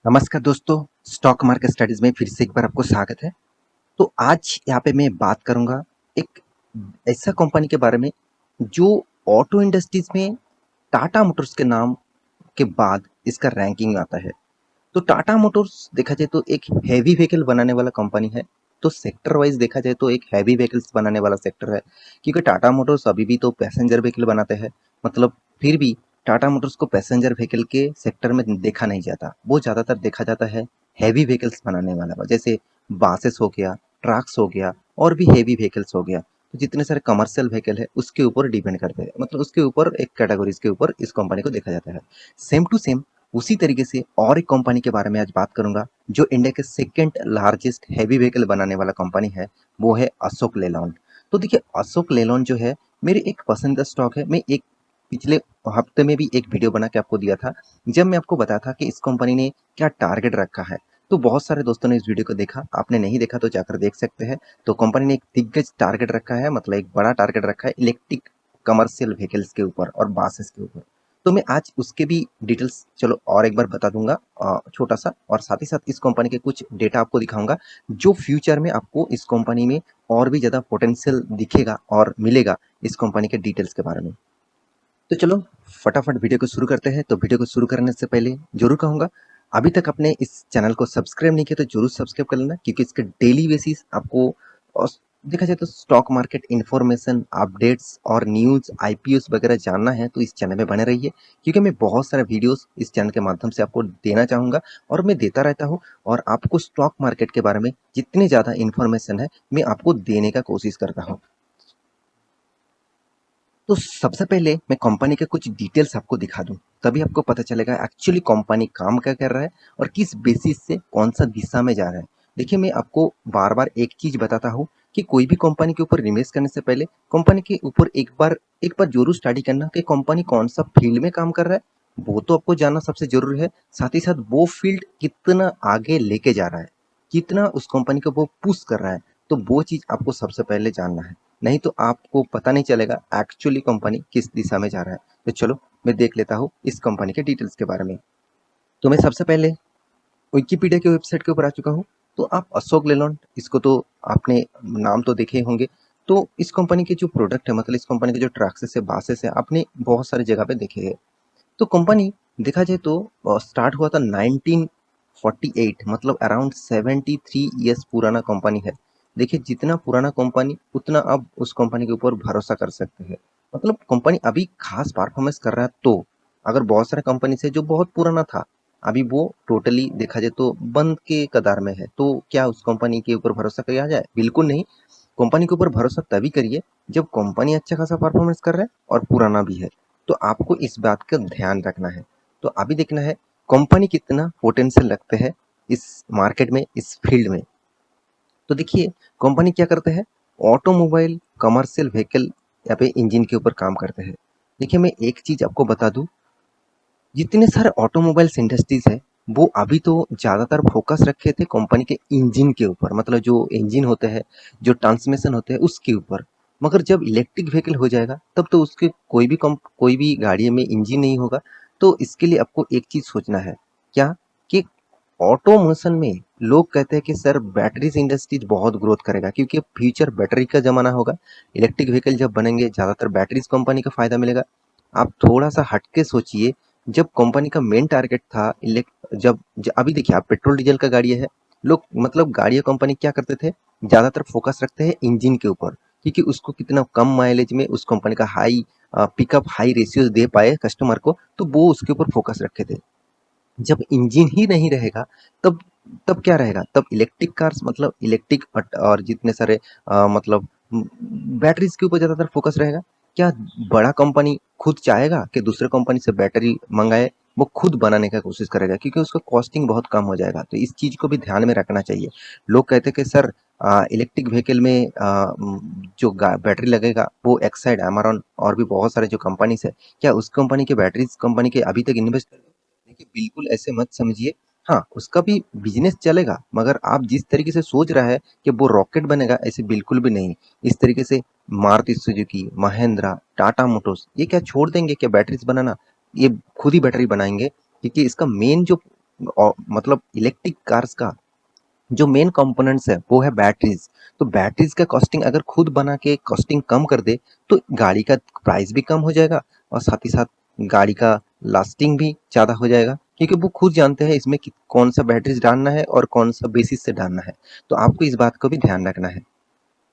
नमस्कार दोस्तों, stock market studies में फिर से एक बार आपको स्वागत है। तो आज यहाँ पे मैं बात करूँगा एक ऐसा कंपनी के बारे में जो ऑटो इंडस्ट्रीज में टाटा मोटर्स के नाम के बाद इसका रैंकिंग आता है। तो टाटा मोटर्स देखा जाए तो एक हैवी व्हीकल बनाने वाला कंपनी है। तो सेक्टर वाइज देखा जाए तो एक हैवी व्हीकल्स बनाने वाला सेक्टर है, क्योंकि टाटा मोटर्स अभी भी तो पैसेंजर व्हीकल बनाते हैं। मतलब फिर भी टाटा मोटर्स को पैसेंजर व्हीकल के सेक्टर में देखा नहीं जाता, वो ज़्यादातर देखा जाता है हैवी व्हीकल्स बनाने वाला, जैसे बासेस हो गया, ट्रक्स हो गया और भी हैवी व्हीकल्स हो गया। तो जितने सारे कमर्शियल व्हीकल है उसके ऊपर डिपेंड करते हैं, मतलब उसके ऊपर एक कैटेगरीज के ऊपर इस कंपनी को देखा जाता है। सेम टू सेम उसी तरीके से और एक कंपनी के बारे में आज बात करूंगा जो इंडिया के सेकेंड लार्जेस्ट हैवी व्हीकल बनाने वाला कंपनी है, वो है अशोक लेलैंड। तो देखिए अशोक लेलैंड जो है मेरी एक पसंदीदा स्टॉक है। मैं एक पिछले हफ्ते में भी एक वीडियो बना के आपको दिया था, जब मैं आपको बताया था कि इस कंपनी ने क्या टारगेट रखा है। तो बहुत सारे दोस्तों ने इस वीडियो को देखा, आपने नहीं देखा तो जाकर देख सकते हैं। तो कंपनी ने एक दिग्गज टारगेट रखा है, मतलब एक बड़ा टारगेट रखा है इलेक्ट्रिक कमर्शियल व्हीकल्स के ऊपर और बासेस के ऊपर। तो मैं आज उसके भी डिटेल्स चलो और एक बार बता दूंगा छोटा सा, और साथ ही साथ इस कंपनी के कुछ डेटा आपको दिखाऊंगा जो फ्यूचर में आपको इस कंपनी में और भी ज़्यादा पोटेंशियल दिखेगा और मिलेगा इस कंपनी के डिटेल्स के बारे में। तो चलो फटाफट वीडियो को शुरू करते हैं। तो वीडियो को शुरू करने से पहले जरूर कहूँगा, अभी तक आपने इस चैनल को सब्सक्राइब नहीं किया तो जरूर सब्सक्राइब कर लेना, क्योंकि इसके डेली बेसिस आपको और देखा जाए तो स्टॉक मार्केट इन्फॉर्मेशन अपडेट्स और न्यूज़ आईपीओस वगैरह जानना है तो इस चैनल में बने रहिए, क्योंकि मैं बहुत सारे वीडियोस इस चैनल के माध्यम से आपको देना चाहूँगा और मैं देता रहता हूँ। और आपको स्टॉक मार्केट के बारे में जितनी ज़्यादा इन्फॉर्मेशन है मैं आपको देने का कोशिश करता हूँ। तो सबसे पहले मैं कंपनी के कुछ डिटेल्स आपको दिखा दूं, तभी आपको पता चलेगा एक्चुअली कंपनी काम क्या कर रहा है और किस बेसिस से कौन सा दिशा में जा रहा है। देखिए मैं आपको बार बार एक चीज बताता हूँ कि कोई भी कंपनी के ऊपर इन्वेस्ट करने से पहले कंपनी के ऊपर एक बार जरूर स्टडी करना कि कंपनी कौन सा फील्ड में काम कर रहा है, वो तो आपको जानना सबसे जरूरी है। साथ ही साथ वो फील्ड कितना आगे लेके जा रहा है, कितना उस कंपनी को वो पुश कर रहा है, तो वो चीज आपको सबसे पहले जानना है। नहीं तो आपको पता नहीं चलेगा एक्चुअली कंपनी किस दिशा में जा रहा है। तो चलो मैं देख लेता हूँ इस कंपनी के डिटेल्स के बारे में। तो मैं सबसे पहले विकिपीडिया की वेबसाइट के ऊपर आ चुका हूँ। तो आप अशोक लेलैंड, इसको तो आपने नाम तो देखे होंगे। तो इस कंपनी के जो प्रोडक्ट है, मतलब इस कंपनी के जो ट्रक्स है बासेस है, आपने बहुत सारी जगह पे देखे हैं। तो कंपनी देखा जाए तो स्टार्ट हुआ था 1948, मतलब अराउंड 73 ईयर्स पुराना कंपनी है। देखिए जितना पुराना कंपनी उतना अब उस कंपनी के ऊपर भरोसा कर सकते हैं। मतलब कंपनी अभी खास परफॉर्मेंस कर रहा है। तो अगर बहुत सारे कंपनी से जो बहुत पुराना था, अभी वो टोटली देखा जाए तो बंद के कगार में है, तो क्या उस कंपनी के ऊपर भरोसा किया जाए? बिल्कुल नहीं। कंपनी के ऊपर भरोसा तभी करिए जब कंपनी अच्छा खासा परफॉर्मेंस कर रहा है और पुराना भी है। तो आपको इस बात का ध्यान रखना है। तो अभी देखना है कंपनी कितना पोटेंशियल रखते हैं इस मार्केट में, इस फील्ड में। तो देखिए कंपनी क्या करते हैं, ऑटोमोबाइल कमर्शियल व्हीकल यहाँ पे इंजन के ऊपर काम करते हैं। देखिए मैं एक चीज आपको बता दूं, जितने सारे ऑटोमोबाइल्स इंडस्ट्रीज है वो अभी तो ज्यादातर फोकस रखे थे कंपनी के इंजन के ऊपर, मतलब जो इंजन होते हैं, जो ट्रांसमिशन होते हैं उसके ऊपर। मगर जब इलेक्ट्रिक व्हीकल हो जाएगा तब तो उसके कोई भी गाड़ी में इंजन नहीं होगा। तो इसके लिए आपको एक चीज सोचना है, क्या कि ऑटोमोशन में लोग कहते हैं कि सर बैटरीज इंडस्ट्रीज बहुत ग्रोथ करेगा, क्योंकि अब फ्यूचर बैटरी का जमाना होगा। इलेक्ट्रिक व्हीकल जब बनेंगे ज्यादातर बैटरीज कंपनी का फायदा मिलेगा। आप थोड़ा सा हटके सोचिए, जब कंपनी का मेन टारगेट था अभी देखिए आप पेट्रोल डीजल का गाड़ी है, लोग मतलब गाड़ियां कंपनी क्या करते थे, ज्यादातर फोकस रखते हैं इंजन के ऊपर, क्योंकि उसको कितना कम माइलेज में उस कंपनी का हाई पिकअप हाई रेशियो दे पाए कस्टमर को, तो वो उसके ऊपर फोकस रखे थे। जब इंजन ही नहीं रहेगा तब तब क्या रहेगा, तब इलेक्ट्रिक कार्स, मतलब इलेक्ट्रिक और जितने सारे मतलब बैटरीज के ऊपर ज्यादातर फोकस रहेगा। क्या बड़ा कंपनी खुद चाहेगा कि दूसरे कंपनी से बैटरी मंगाए? वो खुद बनाने का कोशिश करेगा, क्योंकि उसका कॉस्टिंग बहुत कम हो जाएगा। तो इस चीज को भी ध्यान में रखना चाहिए। लोग कहते हैं कि सर इलेक्ट्रिक व्हीकल में जो बैटरी लगेगा वो एक्साइड एमरॉन और भी बहुत सारे जो कंपनीज है, क्या उस कंपनी के बैटरीज कंपनी के अभी तक इन्वेस्ट? देखिए बिल्कुल ऐसे मत समझिए। हाँ उसका भी बिजनेस चलेगा, मगर आप जिस तरीके से सोच रहा है कि वो रॉकेट बनेगा, ऐसे बिल्कुल भी नहीं। इस तरीके से मारुति सुजुकी, महिंद्रा, टाटा मोटर्स ये क्या छोड़ देंगे क्या बैटरीज बनाना? ये खुद ही बैटरी बनाएंगे, क्योंकि इसका मेन जो मतलब इलेक्ट्रिक कार्स का जो मेन कंपोनेंट्स है वो है बैटरीज। तो बैटरीज का कॉस्टिंग अगर खुद बना के कॉस्टिंग कम कर दे तो गाड़ी का प्राइस भी कम हो जाएगा और साथ ही साथ गाड़ी का लास्टिंग भी ज़्यादा हो जाएगा, क्योंकि वो खुद जानते हैं इसमें कौन सा बैटरीज डालना है और कौन सा बेसिस से डालना है। तो आपको इस बात को भी ध्यान रखना है।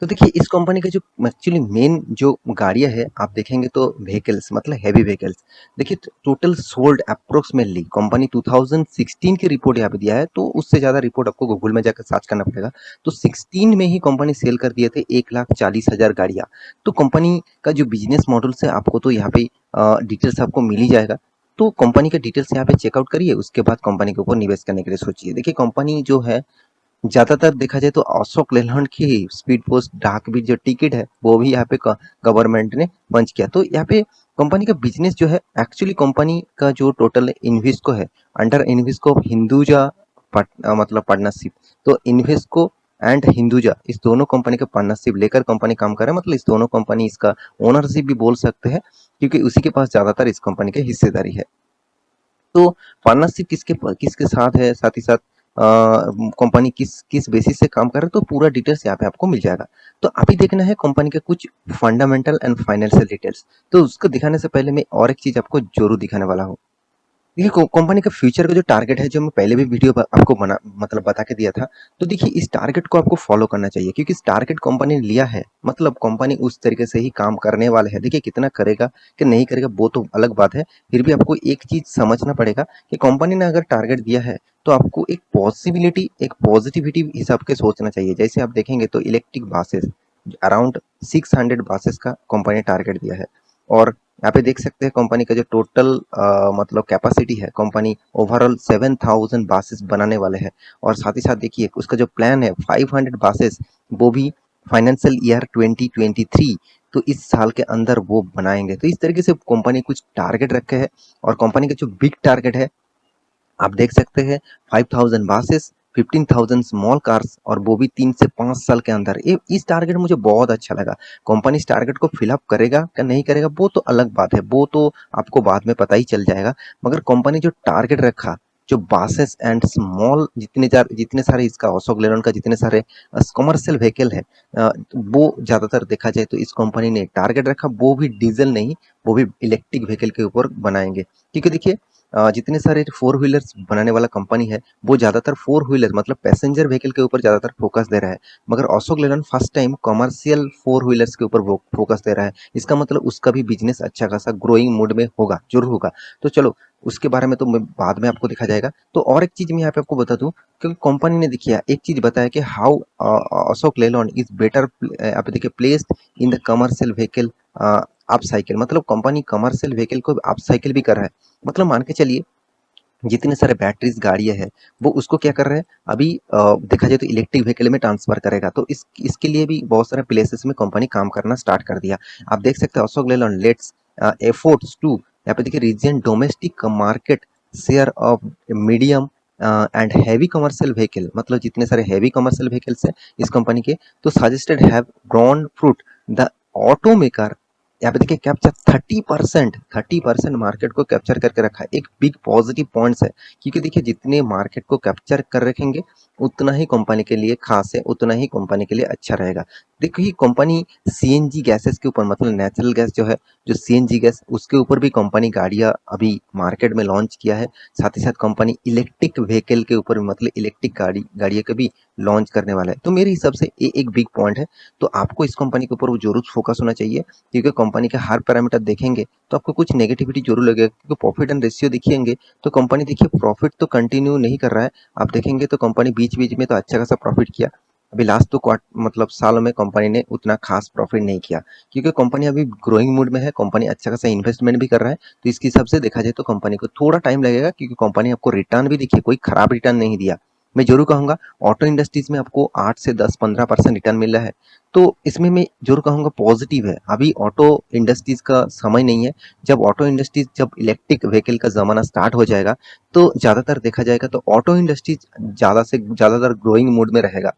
तो देखिए इस कंपनी का जो एक्चुअली मेन जो गाड़ियाँ है आप देखेंगे तो व्हीकल्स मतलब हैवी व्हीकल्स, देखिए टोटल सोल्ड अप्रोक्सीमेटली कंपनी 2016 की रिपोर्ट यहाँ पे दिया है, तो उससे ज़्यादा रिपोर्ट आपको गूगल में जाकर सर्च करना पड़ेगा। तो 16 में ही कंपनी सेल कर दिए थे 1,40,000 गाड़ियाँ। तो कंपनी का जो बिजनेस मॉडल से आपको तो यहाँ पे डिटेल्स आपको मिल ही जाएगा। तो कंपनी के डिटेल्स यहाँ पे चेकआउट करिए, उसके बाद कंपनी के ऊपर निवेश करने के लिए सोचिए। देखिए कंपनी जो है ज़्यादातर देखा जाए तो अशोक लेलैंड की स्पीड पोस्ट डाक भी जो टिकट है वो भी यहाँ पे गवर्नमेंट ने बंद किया। तो यहाँ पे कंपनी का बिजनेस जो है एक्चुअली कंपनी का जो टोटल इन्वेस्को है अंडर इन्वेस्को हिंदुजा मतलब पार्टनरशिप। तो इन्वेस्को एंड हिंदुजा इस दोनों कंपनी का पार्टनरशिप लेकर कंपनी काम कर रहा है, मतलब इस दोनों कंपनी इसका ओनरशिप भी बोल सकते हैं, क्योंकि उसी के पास ज़्यादातर इस कंपनी की हिस्सेदारी है। तो पार्टनरशिप किसके किसके साथ है, साथ ही साथ कंपनी किस किस बेसिस से काम कर रहा है, तो पूरा डिटेल्स यहाँ पे आपको मिल जाएगा। तो अभी देखना है कंपनी के कुछ फंडामेंटल एंड फाइनेंशियल डिटेल्स। तो उसको दिखाने से पहले मैं और एक चीज आपको जरूर दिखाने वाला हूँ। देखिए कंपनी का फ्यूचर का जो टारगेट है जो मैं पहले भी वीडियो आपको बना मतलब बता के दिया था। तो देखिए इस टारगेट को आपको फॉलो करना चाहिए, क्योंकि इस टारगेट कंपनी ने लिया है, मतलब कंपनी उस तरीके से ही काम करने वाले है। देखिए कितना करेगा कि नहीं करेगा वो तो अलग बात है, फिर भी आपको एक चीज समझना पड़ेगा कि कंपनी ने अगर टारगेट दिया है तो आपको एक पॉसिबिलिटी एक पॉजिटिविटी हिसाब के सोचना चाहिए। जैसे आप देखेंगे तो इलेक्ट्रिक बसेस अराउंड 600 बसेस का कंपनी टारगेट दिया है। और यहाँ पे देख सकते हैं कंपनी का जो टोटल मतलब कैपेसिटी है, कंपनी ओवरऑल 7,000 बासेस बनाने वाले हैं। और साथ ही साथ देखिए उसका जो प्लान है 500 बासेस, वो भी फाइनेंशियल ईयर 2023, तो इस साल के अंदर वो बनाएंगे। तो इस तरीके से कंपनी कुछ टारगेट रखे हैं। और कंपनी का जो बिग टारगेट है आप देख सकते हैं 5,000 बसेस, 15,000 स्मॉल कार्स, और वो भी 3 से 5 साल के अंदर। ये इस टारगेट मुझे बहुत अच्छा लगा। कंपनी इस टारगेट को फिलअप करेगा क्या नहीं करेगा वो तो अलग बात है, वो तो आपको बाद में पता ही चल जाएगा। मगर कंपनी जो टारगेट रखा, जो बसेस एंड स्मॉल जितने सारे इसका अशोक लेलैंड का जितने सारे कमर्शियल व्हीकल है, वो ज़्यादातर देखा जाए तो इस कंपनी ने टारगेट रखा, वो भी डीजल नहीं, वो भी इलेक्ट्रिक व्हीकल के ऊपर बनाएंगे। क्योंकि देखिए जितने सारे फोर व्हीलर्स बनाने वाला कंपनी है वो ज़्यादातर फोर व्हीलर मतलब पैसेंजर व्हीकल के ऊपर ज़्यादातर फोकस दे रहा है। मगर Ashok Leyland first time commercial four wheelers के ऊपर वो फोकस दे रहा है। इसका मतलब उसका भी बिजनेस अच्छा खासा ग्रोइंग मोड में होगा, जरूर होगा। तो चलो उसके बारे में तो मैं बाद में आपको दिखा जाएगा। तो और एक चीज मैं यहाँ पे आपको बता दूं, क्योंकि कंपनी ने देखिए एक चीज बताया कि how Ashok Leyland is better, आप देखिए placed in the commercial vehicle up cycle, मतलब कंपनी कमर्शियल व्हीकल को अप साइकिल भी कर रहा है। मतलब मान के चलिए जितने सारे बैटरीज गाड़ियां हैं वो उसको क्या कर रहे हैं अभी देखा जाए तो इलेक्ट्रिक व्हीकल में ट्रांसफर करेगा। तो इसके लिए भी बहुत सारे प्लेसेस में कंपनी काम करना स्टार्ट कर दिया। आप देख सकते हैं Ashok Leyland let's efforts to, यहाँ पे देखिए reason domestic market share of medium and heavy commercial vehicle, मतलब जितने सारे हैवी कमर्शियल व्हीकल्स हैं इस कंपनी के, तो suggested have grown fruit the auto maker. यहाँ पे देखिए कैप्चर 30% मार्केट को कैप्चर करके रखा है, एक बिग पॉजिटिव पॉइंट्स है। क्योंकि देखिए जितने मार्केट को कैप्चर कर रखेंगे उतना ही कंपनी के लिए खास है, उतना ही कंपनी के लिए अच्छा रहेगा। देखिए कंपनी सीएनजी गैसेस के ऊपर मतलब नेचुरल गैस जो है, जो सीएनजी गैस उसके ऊपर भी कंपनी गाड़ियां अभी मार्केट में लॉन्च किया है। साथ ही साथ कंपनी इलेक्ट्रिक व्हीकल के ऊपर मतलब इलेक्ट्रिक गाड़ियां का भी लॉन्च करने वाला है। तो मेरे हिसाब से ये एक बिग पॉइंट है। तो आपको इस कंपनी के ऊपर जरूर फोकस होना चाहिए, क्योंकि कंपनी के हर पैरामीटर देखेंगे तो आपको कुछ नेगेटिविटी जरूर लगेगा। क्योंकि प्रॉफिट एंड रेशियो देखेंगे तो कंपनी देखिए प्रॉफिट तो कंटिन्यू नहीं कर रहा है। आप देखेंगे तो कंपनी बीच बीच में तो अच्छा खासा प्रॉफिट किया, अभी लास्ट तो मतलब सालों में कंपनी ने उतना खास प्रॉफिट नहीं किया, क्योंकि कंपनी अभी ग्रोइंग मूड में है, कंपनी अच्छा खासा इन्वेस्टमेंट भी कर रहा है। तो इसके हिसाब से देखा जाए तो कंपनी को थोड़ा टाइम लगेगा, क्योंकि कंपनी आपको रिटर्न भी देखिए कोई खराब रिटर्न नहीं दिया। मैं जरूर कहूंगा ऑटो इंडस्ट्रीज में आपको 8 से 10 15% रिटर्न मिल रहा है, तो इसमें मैं जरूर कहूँगा पॉजिटिव है। अभी ऑटो इंडस्ट्रीज का समय नहीं है। जब ऑटो इंडस्ट्रीज जब इलेक्ट्रिक व्हीकल का ज़माना स्टार्ट हो जाएगा तो ज़्यादातर देखा जाएगा तो ऑटो इंडस्ट्रीज ज़्यादा से ज़्यादातर ग्रोइंग मोड में रहेगा।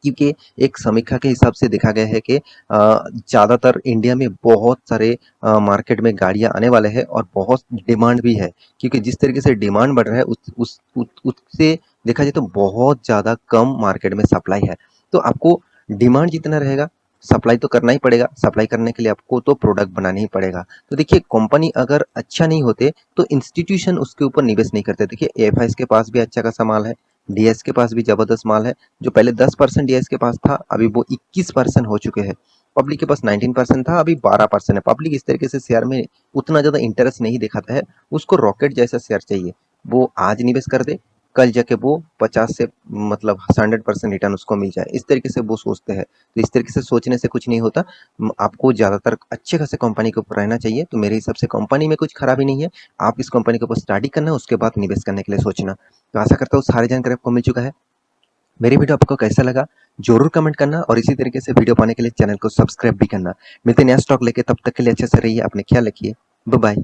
क्योंकि एक समीक्षा के हिसाब से देखा गया है कि ज़्यादातर इंडिया में बहुत सारे मार्केट में गाड़ियाँ आने वाले हैं और बहुत डिमांड भी है, क्योंकि जिस तरीके से डिमांड बढ़ रहा है उससे देखा जाए तो बहुत ज़्यादा कम मार्केट में सप्लाई है। तो आपको डिमांड जितना रहेगा, सप्लाई तो करना ही पड़ेगा, सप्लाई करने के लिए आपको तो प्रोडक्ट बनाना ही पड़ेगा। तो देखिए कंपनी अगर अच्छा नहीं होते तो इंस्टीट्यूशन उसके ऊपर निवेश नहीं करते। देखिए एएफआई के पास भी अच्छा खासा माल है, डीएस के पास भी जबरदस्त माल है। जो पहले 10% डीएस के पास था, अभी वो 21% हो चुके हैं। पब्लिक के पास 19% था, अभी 12% है। पब्लिक इस तरीके से शेयर में उतना ज़्यादा इंटरेस्ट नहीं दिखाता है, उसको रॉकेट जैसा शेयर चाहिए। वो आज निवेश कर दे, कल जाके वो 50 से मतलब 100% रिटर्न उसको मिल जाए, इस तरीके से वो सोचते हैं। तो इस तरीके से सोचने से कुछ नहीं होता। आपको ज़्यादातर अच्छे खासे कंपनी के ऊपर रहना चाहिए। तो मेरे हिसाब से कंपनी में कुछ खराबी नहीं है, आप इस कंपनी के ऊपर स्टडी करना, उसके बाद निवेश करने के लिए सोचना। तो आशा करता हूँ सारी जानकारी आपको मिल चुका है। मेरी वीडियो आपको कैसा लगा जरूर कमेंट करना, और इसी तरीके से वीडियो पाने के लिए चैनल को सब्सक्राइब भी करना। मिलते हैं नया स्टॉक लेके, तब तक के लिए अच्छे से रहिए, अपने ख्याल रखिए। Bye bye.